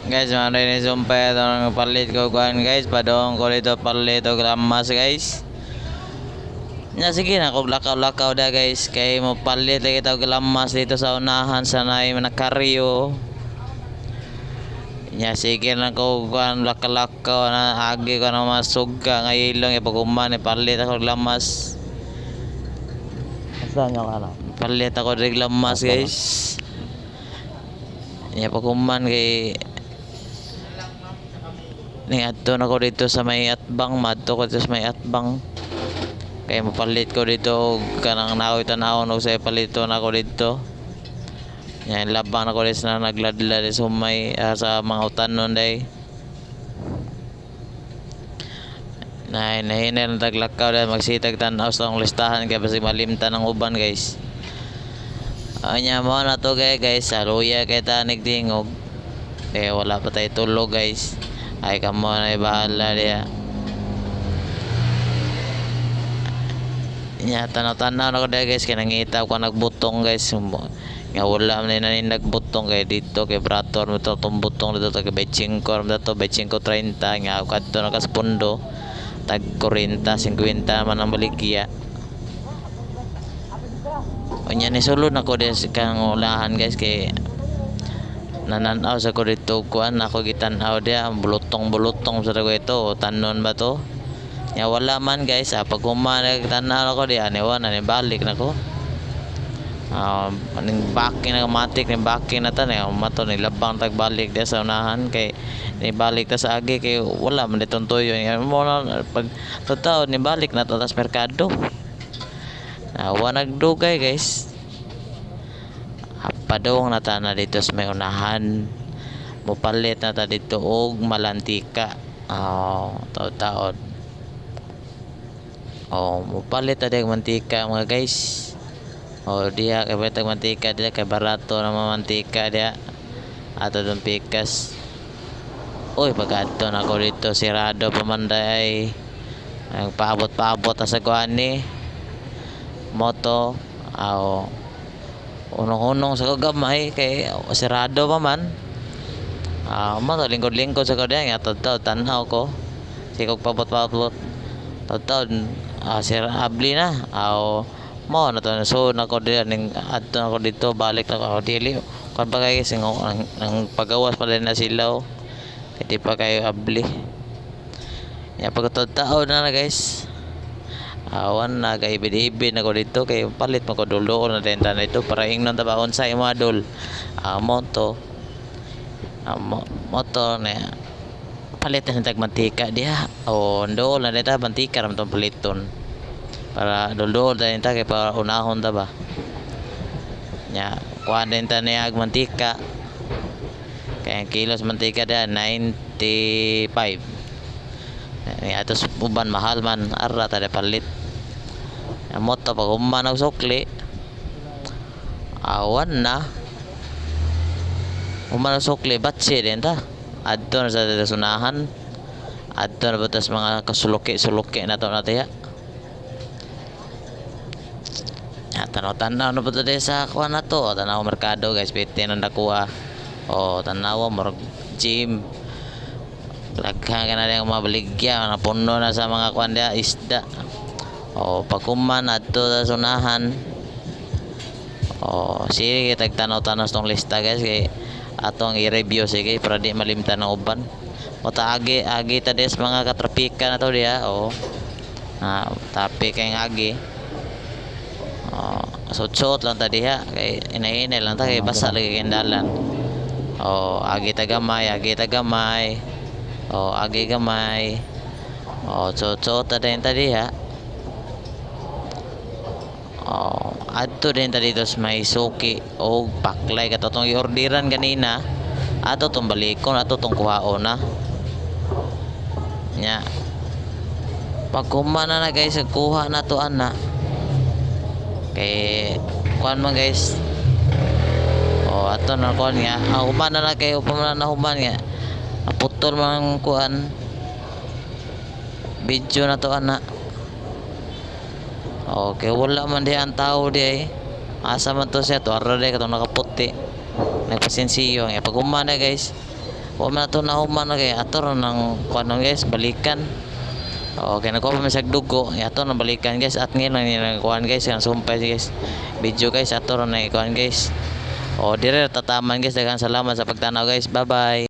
Guys, mga rin sumpay ito palit ko kuhan guys. Padong ko dito palit o gramas guys. Nya sige na kog lakaw-lakaw da guys. Kay mo palit lagi ito gramas dito sa unahan sa naay nakaryo. Nya sige na ko kuhan lakaw-lakaw na agi ko na masuga nga ilong ipaguman palit ako gramas. Asa nyo ka na? Palit ako ng gramas guys. Nya paguman kay ning adto na ko dito sa may atbang madto ko dito sa may atbang kay mapalit ko dito kanang naoy tanawon og sa palito na ko dito yan labang na ko dito na nagladlad sa may sa mga utanon day na hinahinay ng taglakaw dahil magsitag tanaw sa akong listahan kaya basi malimtan ng uban guys anya mo na to guys saluya kay tanig tingog kaya wala pa tayo tulog guys ay kamo na bahala dia nya tanaw-tanaw na ko dia guys kaya nangita ko nagbutong guys nga wala man na nagbutong kay dito kay brator mo to butong dito kay 25 dito 25.30 nga kadto na kaspundo tag 40 50 man ang baligya unya ni sulod na ko dia kang ulahan guys kay nananaw sa ko dito kuan ako gitanaw dia bulutong sa ko ito tanon ba to nya wala man guys pag humanag tanaw ako dia aniwan ani balik nako ning backing na matik ning backing na tan mato ni labang tag balik dia sa unahan kay ni balik ta sa agi kay wala man ditong tuyo mo na pag totoo ni balik na to tas merkado wa nagdugay guys padong na ta na dito sa may unahan mupalit na ta dito og malantika taod-taod mupalit ta og mantika mga guys diha kay betag mantika diha kay barato na mantika diha ato dong pikas oy pagadto na ko dito sirado pamanday ang paabot sa kuan ni moto unong-unong sa kagamay kay sirado pa man mato lingkod-lingkod sa kadya nga taw tanaw ko sikog pabot-pabot taw sir abli na mo na to so nako diyan ning adto nako dito balik na ako dili kan pa kay sing ang pagawas pa na silaw kay di pa kayo abli ya pagkataon na guys awan na kay ibid-ibid na ko dito kay palit mo ko dulo na denta na ito para ingnon tabaon sa imo adol moto na palit na tag mantika diha ndol na deta mantika ram tong paliton para dulo denta kay para unahon ta ba nya kuan denta ni ag mantika kay kilos mantika da 95 atos uban mahal man ara ta palit moto pag human og sukli awan na human og sukli batse din ta adto na sa sunahan adto na batas mga kasuluki na to na tiya tanaw-tanaw na po to sa kuha na to tanaw merkado guys piti na nakuha tanaw morag gym laghan ka na rin mga baligya napuno na sa mga kuhan dia isda pagkuman adto sa sunahan sige tagtanaw-tanaw tong lista guys kay atong i-review sige para di malimtan ng uban agi ta des mga katrapika na to dia tapi kay agi suot lang ta diha kay inahinay lang ta kay basa lagi kay dalan agi ta gamay agi gamay suot ta din ta diha adto din ta dito sa may suki o paklay katong i-orderan ganina ato tong balikon ato tong kuhaon na nya pagkuman na guys kuha na to ana kay kuan man guys ato na kuan nga human na kay human na human nga putol man kuan video na to ana okay wala man di ang tao di asa man to siya to arre katong nakaputi nagpasensiyo nga pag umana guys Wa man ato na human kay ato ra nang kuan guys balikan. Okay, nakuha pa man sa dugo. Ato na balikan guys at ngayon lang yung kuan guys ang sumpay guys. Video guys ato ra na kuan guys. O dire tataman guys, daghang salamat sa pagtanaw guys. Bye bye.